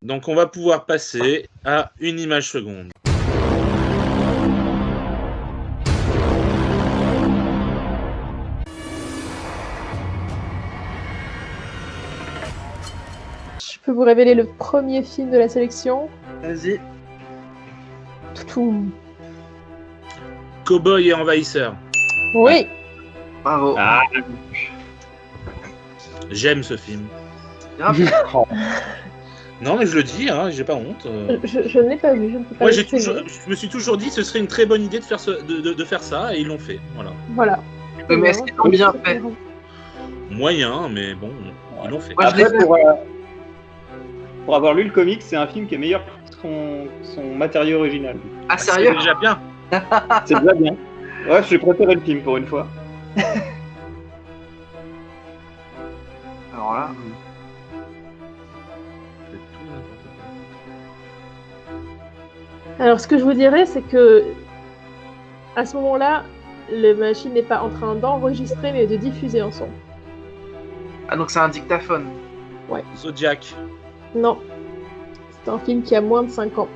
Donc on va pouvoir passer à une image seconde. Je peux vous révéler le premier film de la sélection. Vas-y. Toutoum. Cowboy et envahisseur. Oui. Bravo. Ah, J'aime ce film. Grave. Non mais je le dis, hein, j'ai pas honte. Je ne l'ai pas vu, je ne peux pas Moi l'exprimer. je me suis toujours dit que ce serait une très bonne idée de faire, de faire ça et ils l'ont fait. Voilà. Voilà. Mais est-ce qu'ils l'ont bien fait? Moyen, mais bon, ils l'ont fait. Moi, je l'ai après, fait. pour avoir lu le comic, c'est un film qui est meilleur que son matériau original. Ah, C'est sérieux? déjà bien. C'est déjà bien. Ouais, j'ai préféré le film pour une fois. Alors là. Alors, ce que je vous dirais, c'est que à ce moment-là, la machine n'est pas en train d'enregistrer, mais de diffuser un son. Ah, donc c'est un dictaphone. Zodiac. Non. C'est un film qui a moins de 5 ans.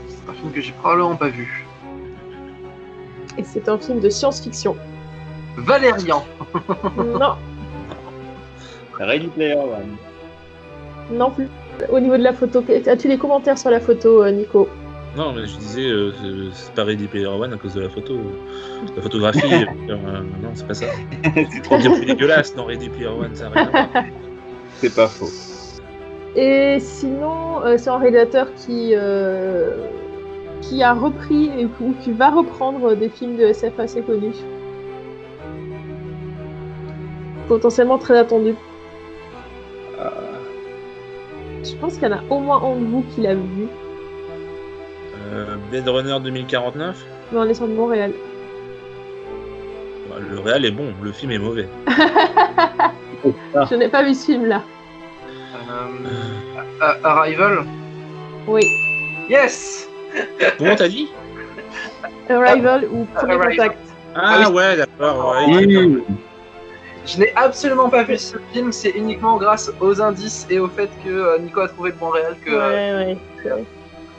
C'est un film que j'ai probablement pas vu. Et c'est un film de science-fiction. Valérian. Non, Ready Player One. non plus. Au niveau de la photo, as-tu des commentaires sur la photo, Nico? Non, mais je disais, c'est pas Ready Player One à cause de la photo. La photographie, non, c'est pas ça. C'est Trop bien plus dégueulasse dans Ready Player One, ça n'a rien à voir. C'est pas faux. Et sinon, c'est un réalisateur qui a repris ou qui va reprendre des films de SF assez connus. Potentiellement très attendus. Je pense qu'il y en a au moins un de vous qui l'a vu. Blade Runner 2049. Mais on est sur de Montréal. Bah, le réel est bon, le film est mauvais. Je n'ai pas vu ce film-là. Arrival. Oui. Yes. Comment t'as dit? Arrival ou Premier Arrival. Contact. Ah oui. ouais, d'accord. Ouais, Je n'ai absolument pas vu ce film, c'est uniquement grâce aux indices et au fait que Nico a trouvé de Montréal que. Ouais.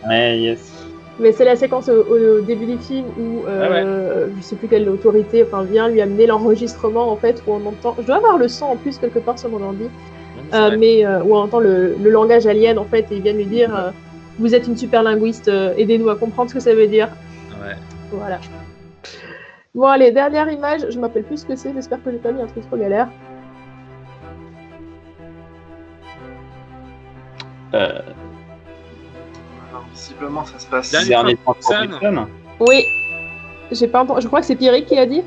Ouais, yes. Mais c'est la séquence au début du film où je sais plus quelle autorité vient lui amener l'enregistrement en fait où on entend. Je dois avoir le son en plus quelque part sur mon ordi, mais où on entend le langage alien en fait et ils viennent lui dire vous êtes une super linguiste, aidez-nous à comprendre ce que ça veut dire. Ouais. Voilà. Bon allez, dernière image, je m'appelle plus ce que c'est, j'espère que j'ai pas mis un truc trop galère. Alors, visiblement, ça se passe. Dernier Dernier Transportation. Oui, j'ai pas entendu. Je crois que c'est Pierrick qui l'a dit.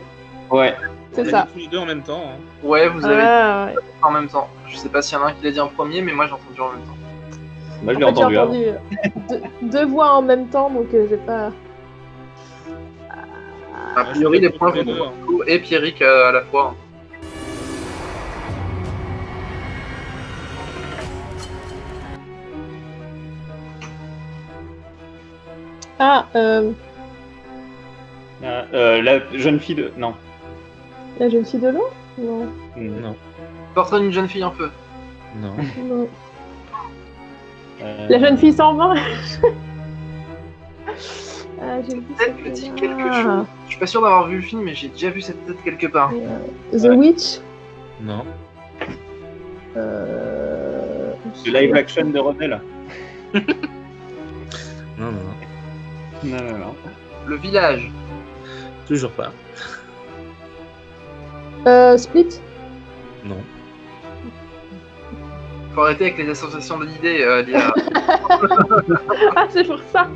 Ouais. C'est On a ça. dit tous les deux en même temps. Hein. Ouais, vous avez Ah, ouais. en même temps. Je sais pas s'il y en a un qui l'a dit en premier, mais moi j'ai entendu en même temps. Moi, je En l'ai fait, j'ai entendu avant. entendu deux voix en même temps, donc j'ai pas. A priori, les points vont deux, pour hein. Nico et Pierrick à la fois. Ah, La jeune fille de... Non. la jeune fille de l'eau? Non. Non. Portrait d'une jeune fille en feu. Non. Non. La jeune fille 120. Ah, j'ai vu Peut-être me dit quelque chose. Je suis pas sûr d'avoir vu le film, mais j'ai déjà vu cette tête quelque part. The Witch. Non. Le live action de Rodel. Non. Non. Le village. Toujours pas. Split. Non. Faut arrêter avec les associations d'idées, Lia. Ah, c'est pour ça.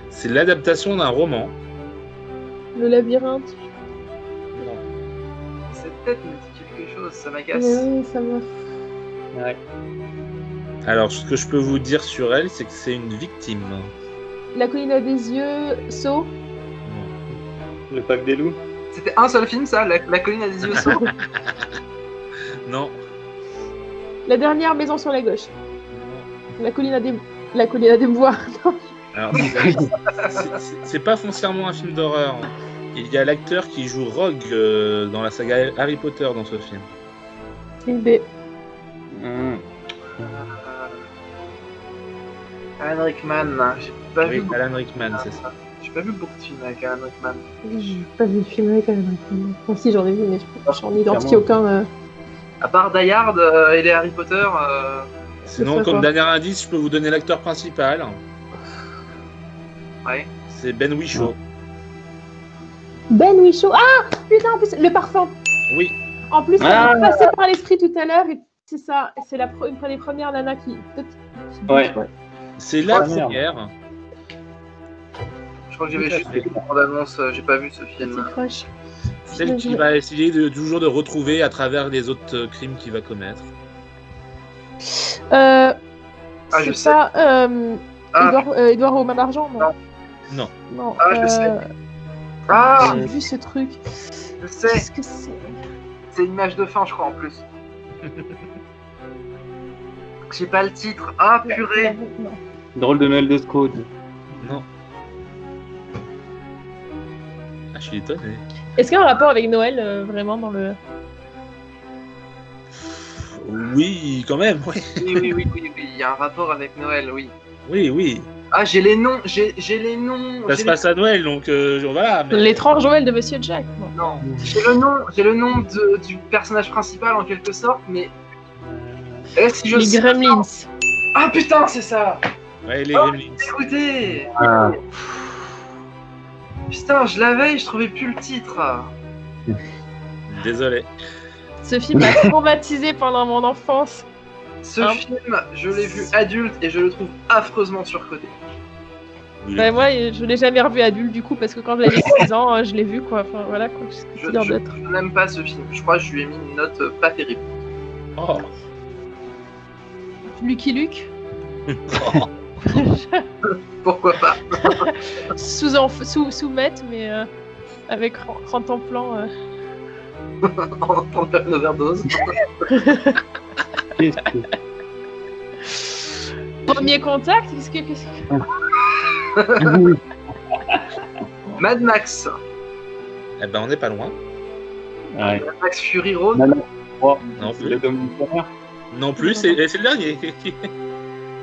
C'est l'adaptation d'un roman. Le labyrinthe. Cette tête me dit quelque chose, ça m'agace. Oui, ça m'a. Ouais. Alors, ce que je peux vous dire sur elle, c'est que c'est une victime. La colline a des yeux. Saut. Le pack des loups. C'était un seul film, ça, la colline à des yeux sourds. Non. La dernière maison sur la gauche. La colline a des bois. Alors, c'est pas foncièrement un film d'horreur. Il y a l'acteur qui joue Rogue dans la saga Harry Potter dans ce film. C'est B. Alan Rickman, j'ai pas vu. Alan Rickman, c'est ça. J'ai pas vu beaucoup de films avec Alan Rickman. J'ai pas vu le film avec Alan Rickman. Enfin, si, j'en ai vu, mais j'en identifie aucun. À part Die Hard et les Harry Potter. Sinon, comme dernier indice, je peux vous donner l'acteur principal. Ouais. C'est Ben Whishaw. Ben Whishaw. Ah putain, en plus, le parfum. Oui. En plus, ça m'est passé par l'esprit tout à l'heure. Et c'est ça. C'est une des premières nanas qui. Ouais. C'est la première. Je crois que j'avais juste vu la bande-annonce, j'ai pas vu ce film. C'est crush. Celle qui va essayer toujours de retrouver à travers les autres crimes qu'il va commettre. je sais. Pas Edouard aux mains d'argent, non. Non. Je sais. J'ai vu ce truc. Je sais. Qu'est-ce que c'est? C'est l'image de fin, je crois, en plus. J'ai pas le titre. Ah, purée. Non. Drôle de Noël de Scrooge. Non. Ah, je suis étonné. Est-ce qu'il y a un rapport avec Noël, vraiment, dans le... Oui, quand même, oui. Oui, il y a un rapport avec Noël, oui. Oui. Ah, j'ai les noms, j'ai les noms. Ça se passe à Noël, donc voilà. Mais... L'étrange Noël de Monsieur Jack. Non, j'ai le nom du personnage principal en quelque sorte, mais... Si je les Gremlins. Ah putain, c'est ça. Ouais, les Gremlins. Écoutez. Putain, je l'avais, je trouvais plus le titre. Désolé. Ce film m'a traumatisé pendant mon enfance. Ce film, je l'ai vu adulte et je le trouve affreusement surcoté. Bah, moi, je l'ai jamais revu adulte du coup, parce que quand j'avais 6 ans, je l'ai vu quoi. Enfin voilà quoi. Je n'aime pas ce film. Je crois que je lui ai mis une note pas terrible. Oh. Lucky Luke. Pourquoi pas. sous Met, mais avec Rantanplan. En train de faire une overdose. Premier contact, qu'est-ce que... Mad Max. Eh ben, on n'est pas loin. Ouais. Mad Max Fury Road. Non plus. Non plus, c'est le dernier.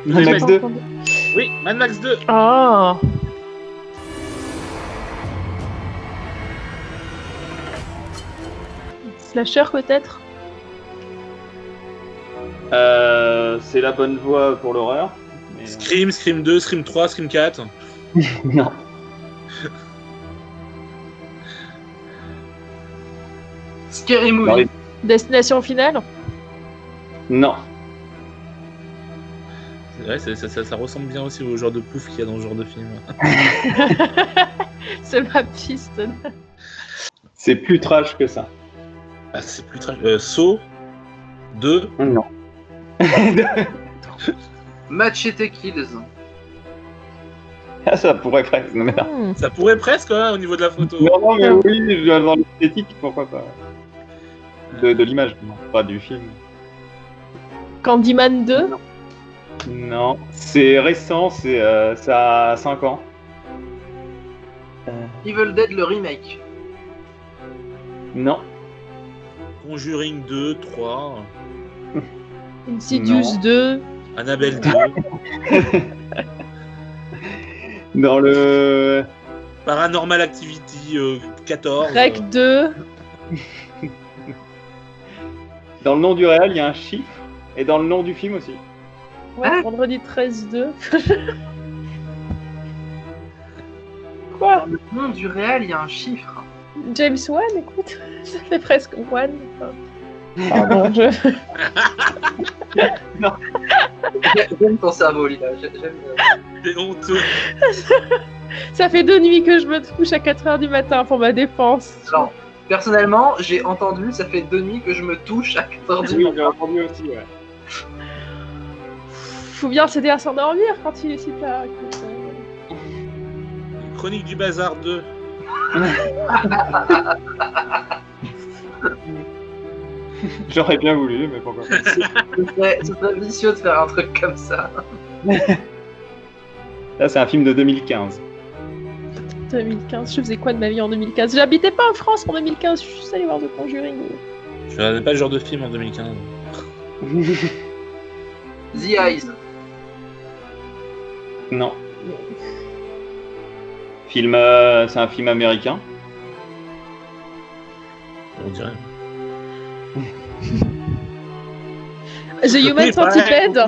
Mad Max 2. Oui, Mad Max 2. Oh. Slasher peut-être. C'est la bonne voie pour l'horreur. Mais... Scream 2, Scream 3, Scream 4. Non. Scary Movie. Destination finale. Non. Ouais, ça ressemble bien aussi au genre de pouf qu'il y a dans ce genre de film. C'est ma piste. C'est plus trash que ça. Ah, c'est plus trash. Saw 2. Non. Machete Kills. Ah, ça pourrait presque. Non, mais non. Ça pourrait presque au niveau de la photo. Non, mais oui, dans l'esthétique, pourquoi pas. De l'image, non, pas du film. Candyman 2. Non, c'est récent, ça a 5 ans. Evil Dead, le remake. Non. Conjuring 2, 3. Insidious 2. Annabelle 2. Dans le... Paranormal Activity 14. Rec 2. Dans le nom du réel, il y a un chiffre. Et dans le nom du film aussi. Ouais, Vendredi 13 2. Quoi? Dans le nom du réel, il y a un chiffre. James Wan, écoute, ça fait presque Wan. Pardon, Non. J'aime ton cerveau, Lila. C'est honteux. Ça fait 2 nuits que je me couche à 4h du matin pour ma défense. Non. Personnellement, j'ai entendu, ça fait 2 nuits que je me touche à 4h du matin. J'ai entendu aussi, ouais. Faut bien s'aider à s'endormir quand il est si tard. Écoute, Chronique du Bazar 2. J'aurais bien voulu, mais pourquoi pas. Ce serait vicieux de faire un truc comme ça. Là, c'est un film de 2015. 2015, je faisais quoi de ma vie en 2015? J'habitais pas en France en 2015, je suis juste allée voir The Conjuring. Je regardais pas le genre de film en 2015. The Eyes. Non. Film, c'est un film américain. On dirait. The Human Centipede.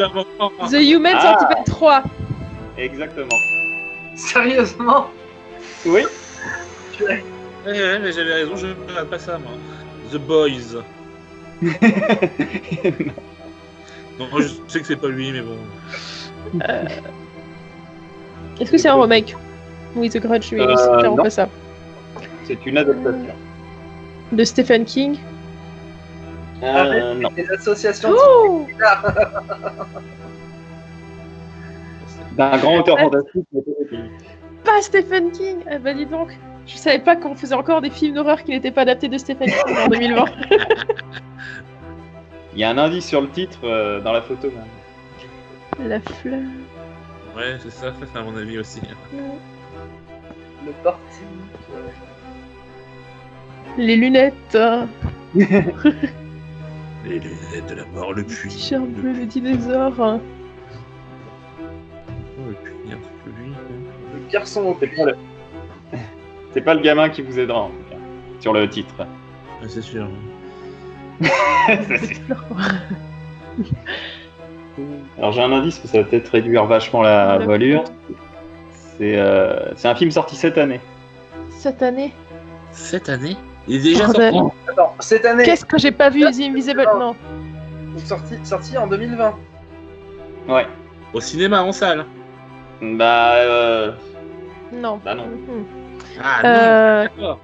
The Human Centipede 3. Exactement. Sérieusement? Oui. Ouais, mais j'avais raison, je ne regarde pas ça, moi. The Boys. Non, je sais que c'est pas lui, mais bon. Est-ce que c'est un remake? Oui, The Grudge, oui, c'est clairement pas ça. C'est une adaptation. De Stephen King. Non. Les associations Oh! D'un grand auteur fantastique, mais pas King. Pas Stephen King! Ah bah dis donc, je savais pas qu'on faisait encore des films d'horreur qui n'étaient pas adaptés de Stephen King en 2020. Il y a un indice sur le titre dans la photo. Même. La fleur. Ouais, c'est ça, à mon avis aussi. Le portique. Les lunettes. Les lunettes de la mort, le puits. T-shirt bleu, le dinosaure. Oh, le puits, un truc que lui. Le garçon au C'est pas le... c'est pas le gamin qui vous aidera en tout cas, sur le titre. Ouais, c'est sûr. Alors j'ai un indice, mais ça va peut-être réduire vachement la voilure. C'est un film sorti cette année. Cette année. Cette année? Il est déjà Bordel. sorti. Attends, cette année. Qu'est-ce que j'ai pas vu? The Invisible? Non. Sorti en 2020. Ouais. Au cinéma, en salle. Bah Non. Bah non. Mhm. Ah non, d'accord.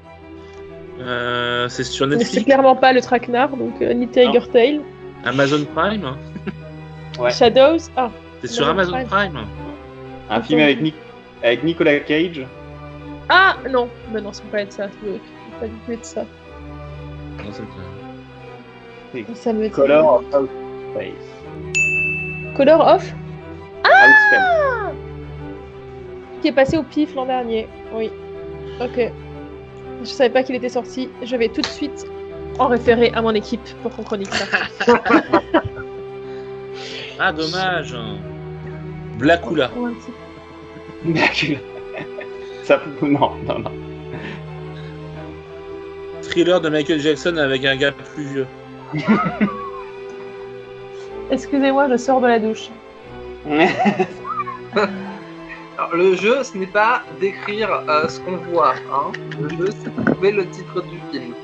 C'est sur Mais c'est Netflix, clairement pas le Traquenard, donc ni Tiger Tail. Amazon Prime. Ouais. Shadows. Ah. C'est sur Amazon Amazon Prime. Un film avec Nicolas Cage. Ah non. Bah non, ça peut pas être ça. Ça peut pas du tout être ça. Non, c'est Ça me dit. Color of Outer Space. Color Off. Outer Space. Qui est passé au pif l'an dernier. Oui. Ok. Je savais pas qu'il était sorti. Je vais tout de suite en référer à mon équipe pour qu'on chronique ça. Ah, dommage. Blackula. Ça non. Thriller de Michael Jackson avec un gars plus vieux. Excusez-moi, je sors de la douche. Alors, le jeu, ce n'est pas d'écrire ce qu'on voit. Hein. Le jeu, c'est de trouver le titre du film.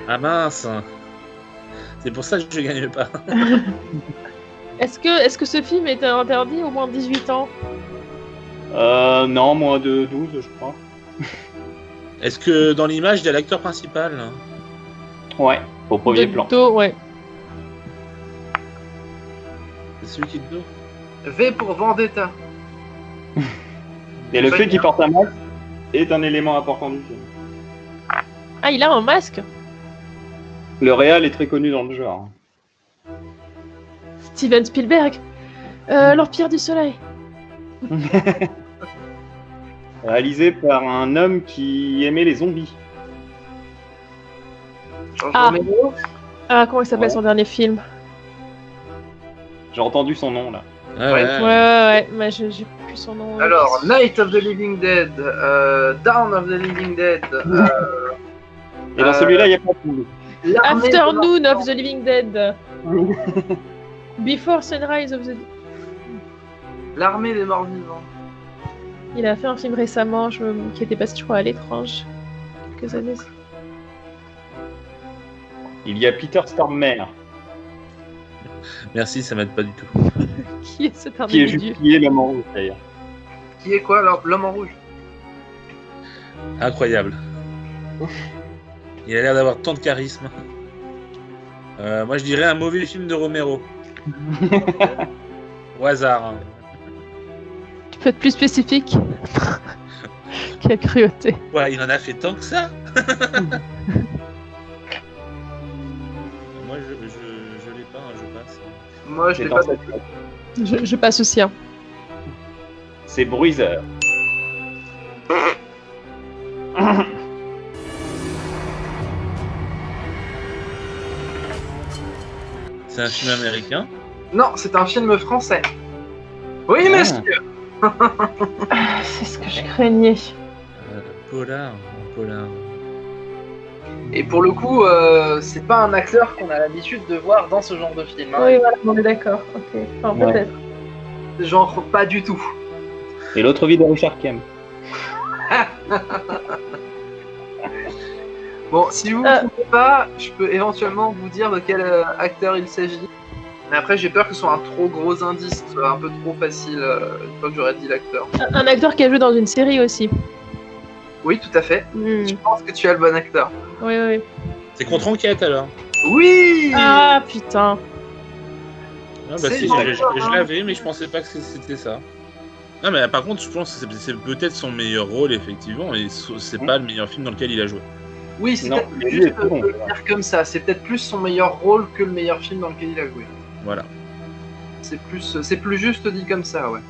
Ah mince. C'est pour ça que je gagne pas. Est-ce que ce film est interdit au moins de 18 ans? Non, moins de 12, je crois. Est-ce que dans l'image, il y a l'acteur principal? Ouais, au premier plan. Dos, ouais. C'est celui qui est de dos? V pour Vendetta. Et le fait qu'il porte un masque est un élément important du film. Ah, il a un masque? Le réal est très connu dans le genre. Steven Spielberg. L'Empire du Soleil. Réalisé par un homme qui aimait les zombies. Ah. Romero. Ah, comment il s'appelle son dernier film? J'ai entendu son nom là. Ah, Ouais, mais j'ai plus son nom. Alors, Night of the Living Dead, Dawn of the Living Dead. Et dans celui-là, il n'y a pas de nom. Afternoon of the Living Dead. Before Sunrise of the... L'Armée des Morts Vivants. Il a fait un film récemment qui était passé, je crois, à l'étrange. Quelques années. Il y a Peter Stormare, Merci, ça m'aide pas du tout. Qui est cet qui est individu? juste qui est l'homme en rouge d'ailleurs. Qui est quoi, l'homme en rouge? Incroyable. Il a l'air d'avoir tant de charisme. Moi, je dirais un mauvais film de Romero. Au hasard. Hein. Tu peux être plus spécifique? Quelle cruauté. Ouais, il en a fait tant que ça. Moi, je l'ai pas, hein, je passe. Moi, je C'est l'ai dans pas. Je passe aussi. Hein. C'est Bruiser. C'est un film américain? Non, c'est un film français. Oui, monsieur. C'est ce que je craignais. Polar. Et pour le coup, c'est pas un acteur qu'on a l'habitude de voir dans ce genre de film. Hein. Oui, voilà, on est d'accord. Ok, enfin, peut-être. Genre, pas du tout. Et l'autre vie de Richard Kemp. Bon, si vous ne trouvez pas, je peux éventuellement vous dire de quel acteur il s'agit. Mais après, j'ai peur que ce soit un trop gros indice, que ce soit un peu trop facile une fois que j'aurais dit l'acteur. Un acteur qui a joué dans une série aussi. Oui, tout à fait. Je pense que tu as le bon acteur. Oui. C'est contre enquête alors? Oui. Ah putain. Ah, bah si, je l'avais, mais je pensais pas que c'était ça. Non, mais par contre, je pense que c'est peut-être son meilleur rôle, effectivement, et c'est pas le meilleur film dans lequel il a joué. Oui, c'est peut-être plus juste de le dire comme ça. C'est peut-être plus son meilleur rôle que le meilleur film dans lequel il a joué. Voilà. C'est plus juste dit comme ça, ouais.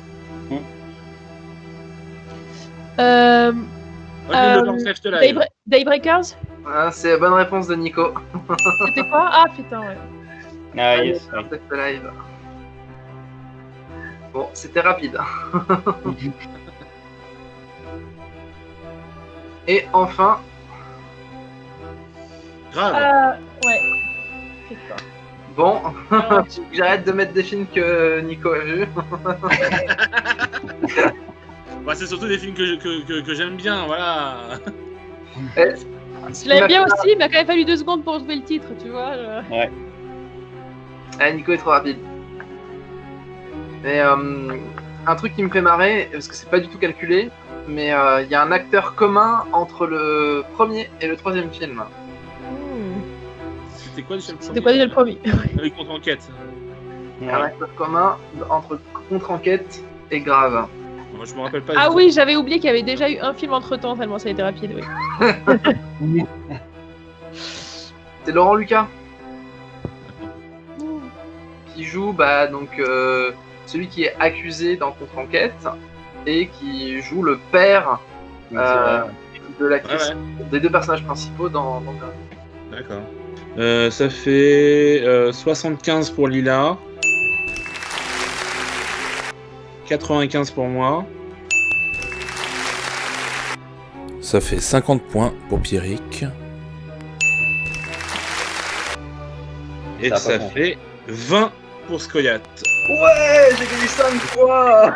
Daybreakers. Ah, c'est la bonne réponse de Nico. C'était quoi? Ah putain, ouais. Ah yes. Live. Bon, c'était rapide. Et enfin. Grave. Ouais. Putain. Bon, j'arrête de mettre des films que Nico a vus. Bah, c'est surtout des films que j'aime bien, voilà. Je l'aime bien aussi, mais il a quand même fallu 2 secondes pour trouver le titre, tu vois. Ouais. Ah, Nico est trop rapide. Mais un truc qui me fait marrer, parce que c'est pas du tout calculé, mais il y a un acteur commun entre le premier et le troisième film. C'était quoi déjà le premier? Avec Contre-enquête. Ouais. Un acteur commun entre Contre-enquête et Grave. Moi, je me rappelle pas. Ah oui, j'avais oublié qu'il y avait déjà eu un film entre temps, tellement ça a été rapide, oui. C'est Laurent Lucas. Qui joue celui qui est accusé dans Contre-enquête et qui joue le père de l'actrice, des 2 personnages principaux dans Grave. D'accord. Ça fait 75 pour Lila, 95 pour moi. Ça fait 50 points pour Pierrick. Et ça fait 20 pour Scoyat. Ouais, j'ai gagné 5 fois.